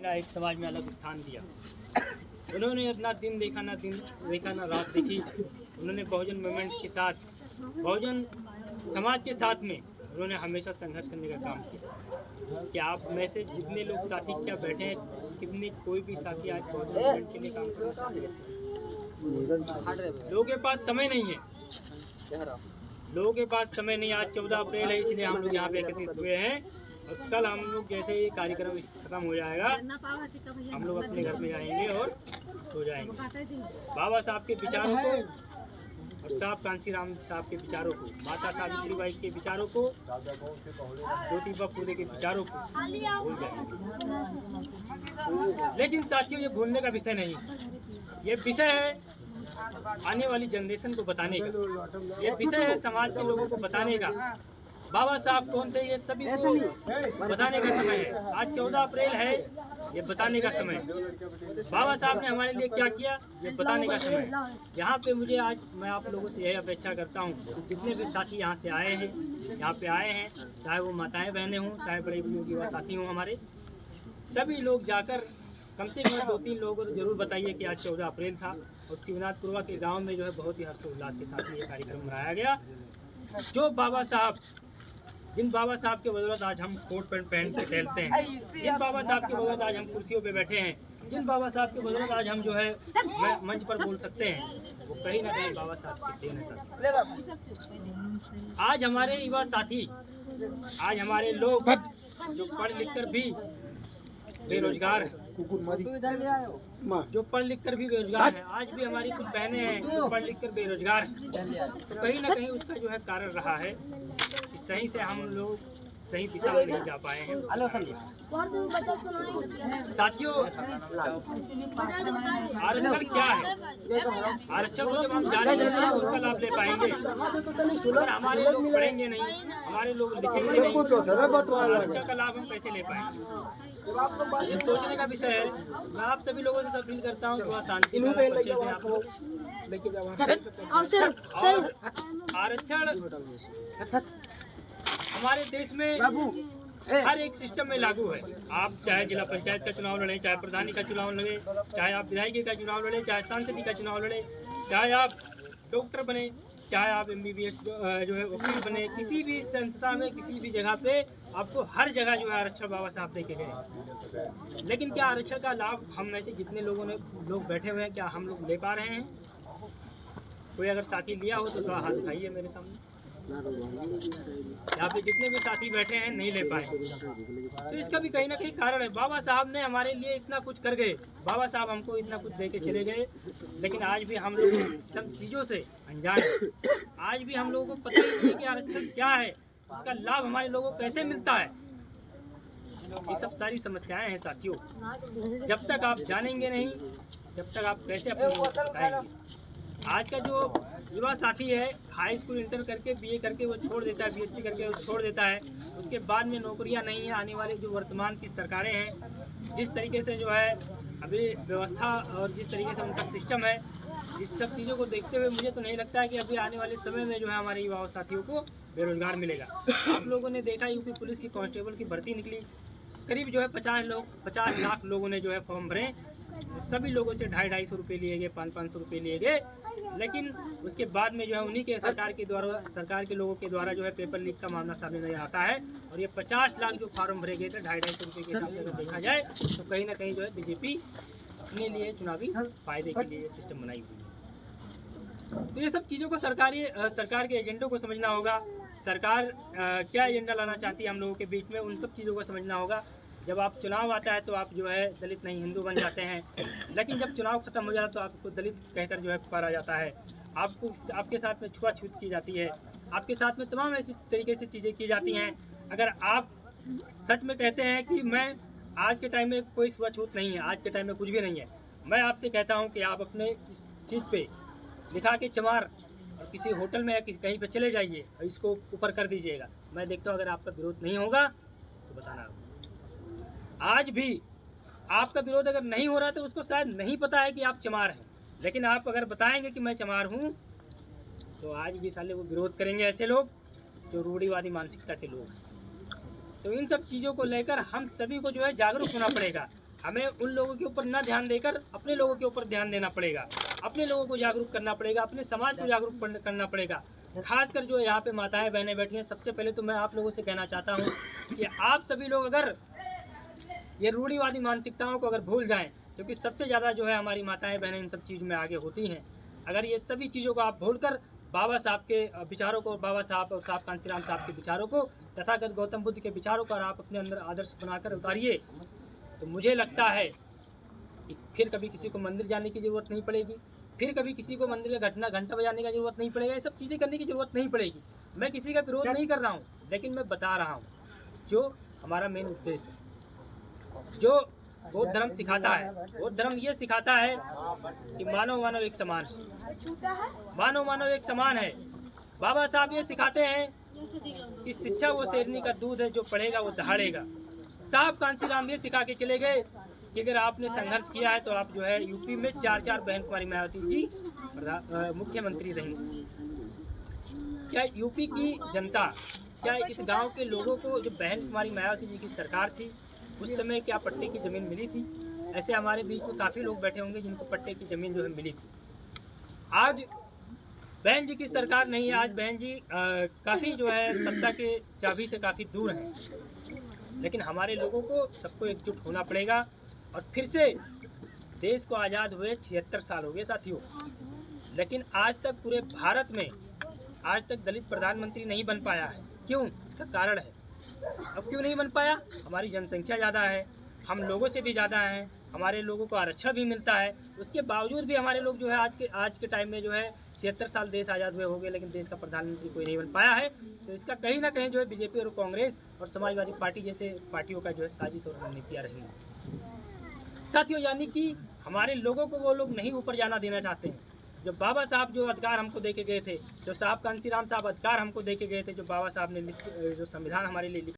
का एक समाज में अलग स्थान दिया। उन्होंने अपना दिन देखा ना रात देखी। उन्होंने बहुजन मूवमेंट के साथ, बहुजन समाज के साथ में उन्होंने हमेशा संघर्ष करने का काम किया। कि आप में से जितने लोग साथी क्या बैठे हैं, कितने कोई भी साथी आज बहुजन मूवमेंट के लिए काम कर रहे हैं। लोगों के पास समय नहीं है, लोगों के पास समय नहीं। आज 14 अप्रैल है, इसलिए हम लोग यहाँ पे एकत्रित हुए हैं। और कल हम लोग जैसे ये कार्यक्रम खत्म हो जाएगा, हम लोग अपने घर में जाएंगे और सो जाएंगे। बाबा साहब के विचारों को और साहब कांसीराम साहब के विचारों को, माता सावित्रीबाई के विचारों को, ज्योतिबा फूले के विचारों को भूल जाएंगे। लेकिन साथियों, ये भूलने का विषय नहीं, ये विषय है आने वाली जनरेशन को बताने का। ये विषय है समाज के लोगों को बताने का। बाबा साहब कौन थे, ये सभी को बताने का समय है। आज 14 अप्रैल है, ये बताने का समय है। बाबा साहब ने हमारे लिए क्या किया, ये बताने का समय है। यहाँ पे मुझे आज मैं आप लोगों से यही अपेक्षा करता हूँ कि जितने भी साथी यहाँ से आए हैं, यहाँ पे आए हैं, चाहे वो माताएं बहनें हों, चाहे बड़े बुजुर्ग युवा साथी हों, हमारे सभी लोग जाकर कम से कम 2-3 लोगों को जरूर बताइए कि आज 14 अप्रैल था और शिवनाथपुरवा के गांव में जो है बहुत ही हर्षोल्लास के साथ ये कार्यक्रम मनाया गया। जो बाबा साहब, जिन बाबा साहब के बदौलत आज हम कोट पैंट पहन के टहलते हैं, जिन बाबा साहब के बदौलत आज हम कुर्सियों पे बैठे हैं, जिन बाबा साहब के बदौलत आज हम जो है मंच पर बोल सकते हैं, वो कहीं ना कहीं बाबा साहब की देन है साथी। आज हमारे युवा साथी, आज हमारे लोग जो पढ़ लिख कर भी बेरोजगार है, जो पढ़ लिख कर भी बेरोजगार है, आज भी हमारी कुछ बहनें हैं जो पढ़ लिख कर बेरोजगार हैं, तो कहीं ना कहीं उसका जो है कारण रहा है कि सही से हम लोग सही दिशा में नहीं जा पाए हैं। साथियों, आरक्षण क्या है? आरक्षण को जब हम जानेंगे तो उसका लाभ ले पाएंगे। अगर हमारे लोग पढ़ेंगे नहीं, हमारे लोग लिखेंगे नहीं, आरक्षण का लाभ हम कैसे ले पाएंगे? ये सोचने का विषय है। मैं आप सभी लोगों से अपील करता हूँ थोड़ा शांति में आरक्षण हमारे देश में हर एक सिस्टम में लागू है। आप चाहे जिला पंचायत का चुनाव लड़ें, चाहे प्रधानी का चुनाव लड़ें, चाहे आप विधायकी का चुनाव लड़ें, चाहे सांसद का चुनाव लड़ें, चाहे आप डॉक्टर बने, चाहे आप MBBS जो है वकील बने, किसी भी संस्था में, किसी भी जगह पे आपको हर जगह जो है आरक्षण बाबा साहब दे के गए। लेकिन क्या आरक्षण का लाभ हम में से जितने लोग बैठे हुए हैं, क्या हम लोग ले पा रहे हैं? कोई अगर साथी लिया हो तो थोड़ा हाथ उठाइए मेरे सामने। यहाँ पे जितने भी साथी बैठे हैं नहीं ले पाए, तो इसका भी कहीं ना कहीं कारण है। बाबा साहब ने हमारे लिए इतना कुछ कर गए, बाबा साहब हमको इतना कुछ दे के चले गए, लेकिन आज भी हम लोग सब चीज़ों से अनजान हैं। आज भी हम लोगों को पता ही नहीं कि आरक्षण क्या है, उसका लाभ हमारे लोगों को कैसे मिलता है। ये सब सारी समस्याएं हैं साथियों। जब तक आप जानेंगे नहीं, जब तक आप कैसे अपने लोगों को बताएंगे। आज का जो युवा साथी है, हाई स्कूल इंटर करके BA करके वो छोड़ देता है, BSc करके वो छोड़ देता है, उसके बाद में नौकरियां नहीं है। आने वाली जो वर्तमान की सरकारें हैं, जिस तरीके से जो है अभी व्यवस्था और जिस तरीके से उनका सिस्टम है, इस सब चीज़ों को देखते हुए मुझे तो नहीं लगता है कि अभी आने वाले समय में जो है हमारे युवा साथियों को बेरोजगार मिलेगा। आप लोगों ने देखा यूपी पुलिस की कांस्टेबल की भर्ती निकली, करीब जो है 50 लाख लोगों ने जो है फॉर्म भरे। सभी लोगों से 250-250 रुपये लिए गए, 500-500 रुपये लिए गए, लेकिन उसके बाद में जो है उन्हीं के सरकार के लोगों के द्वारा जो है पेपर लीक का मामला सामने नहीं आता है। और ये 50 लाख जो फार्म भरे गए थे 250-250 रुपये के हिसाब से अगर देखा जाए तो कहीं ना कहीं जो है BJP अपने लिए चुनावी फायदे के लिए सिस्टम बनाई हुई है। तो ये सब चीज़ों को सरकार के एजेंडों को समझना होगा। सरकार क्या एजेंडा लाना चाहती है हम लोगों के बीच में, उन सब चीज़ों को समझना होगा। जब आप चुनाव आता है तो आप जो है दलित नहीं हिंदू बन जाते हैं, लेकिन जब चुनाव खत्म हो जाता है तो आपको दलित कहकर जो है पुकारा जाता है। आपके साथ में छुआछूत की जाती है, आपके साथ में तमाम ऐसी तरीके से चीज़ें की जाती हैं। अगर आप सच में कहते हैं कि मैं आज के टाइम में कोई छुआछूत नहीं है, आज के टाइम में कुछ भी नहीं है, मैं आपसे कहता हूँ कि आप अपने इस चीज़ पे लिखा के चमार और किसी होटल में या कहीं पर चले जाइए और इसको ऊपर कर दीजिएगा। मैं देखता हूँ अगर आपका विरोध नहीं होगा तो बताना। आज भी आपका विरोध अगर नहीं हो रहा तो उसको शायद नहीं पता है कि आप चमार हैं, लेकिन आप अगर बताएंगे कि मैं चमार हूँ तो आज भी साले वो विरोध करेंगे ऐसे लोग जो रूढ़िवादी मानसिकता के लोग हैं। तो इन सब चीज़ों को लेकर हम सभी को जो है जागरूक होना पड़ेगा। हमें उन लोगों के ऊपर ना ध्यान देकर अपने लोगों के ऊपर ध्यान देना पड़ेगा, अपने लोगों को जागरूक करना पड़ेगा, अपने समाज को जागरूक करना पड़ेगा। खासकर जो यहाँ पे माताएं बहनें बैठी हैं, सबसे पहले तो मैं आप लोगों से कहना चाहता हूँ कि आप सभी लोग अगर ये रूढ़िवादी मानसिकताओं को अगर भूल जाएं, क्योंकि सबसे ज़्यादा जो है हमारी माताएं बहनें इन सब चीज़ में आगे होती हैं। अगर ये सभी चीज़ों को आप भूलकर बाबा साहब के विचारों को, बाबा साहब और साहब कांसीराम साहब के विचारों को, तथागत गौतम बुद्ध के विचारों को आप अपने अंदर आदर्श बनाकर उतारिए, तो मुझे लगता है कि फिर कभी किसी को मंदिर जाने की ज़रूरत नहीं पड़ेगी, फिर कभी किसी को मंदिर का घंटा बजाने का ज़रूरत नहीं पड़ेगा, ये सब चीज़ें करने की ज़रूरत नहीं पड़ेगी। मैं किसी का विरोध नहीं कर रहा हूँ, लेकिन मैं बता रहा हूँ जो हमारा मेन उद्देश्य है, जो बौद्ध धर्म सिखाता है। बौद्ध धर्म ये सिखाता है कि मानव मानव एक समान है, मानव मानव एक समान है। बाबा साहब ये सिखाते हैं कि शिक्षा वो शेरनी का दूध है, जो पढ़ेगा वो दहाड़ेगा। साहब कांसीराम ये सिखा के चले गए कि अगर आपने संघर्ष किया है तो आप जो है यूपी में 4 बहन कुमारी मायावती जी मुख्यमंत्री रहेंगे। क्या यूपी की जनता, क्या इस गांव के लोगों को, जो बहन कुमारी मायावती जी की सरकार थी उस समय, क्या पट्टे की ज़मीन मिली थी? ऐसे हमारे बीच में काफ़ी लोग बैठे होंगे जिनको पट्टे की ज़मीन जो है मिली थी। आज बहन जी की सरकार नहीं है, आज बहन जी काफ़ी जो है सत्ता के चाबी से काफ़ी दूर हैं। लेकिन हमारे लोगों को सबको एकजुट होना पड़ेगा। और फिर से देश को आज़ाद हुए 76 साल हो गए साथियों, लेकिन आज तक पूरे भारत में आज तक दलित प्रधानमंत्री नहीं बन पाया है। क्यों? इसका कारण है। अब क्यों नहीं बन पाया? हमारी जनसंख्या ज़्यादा है, हम लोगों से भी ज़्यादा हैं, हमारे लोगों को आरक्षण भी मिलता है, उसके बावजूद भी हमारे लोग जो है आज के टाइम में जो है 76 साल देश आज़ाद हुए हो गए, लेकिन देश का प्रधानमंत्री कोई नहीं बन पाया है। तो इसका कहीं ना कहीं जो है बीजेपी और कांग्रेस और समाजवादी पार्टी जैसे पार्टियों का जो है साजिश और रणनीतियाँ रही हैं साथियों। यानी कि हमारे लोगों को वो लोग नहीं ऊपर जाना देना चाहते हैं। जो बाबा साहब जो अधिकार हमको दे के गए थे, जो साहब कांसीराम साहब अधिकार हमको दे के गए थे, जो बाबा साहब ने जो संविधान हमारे लिए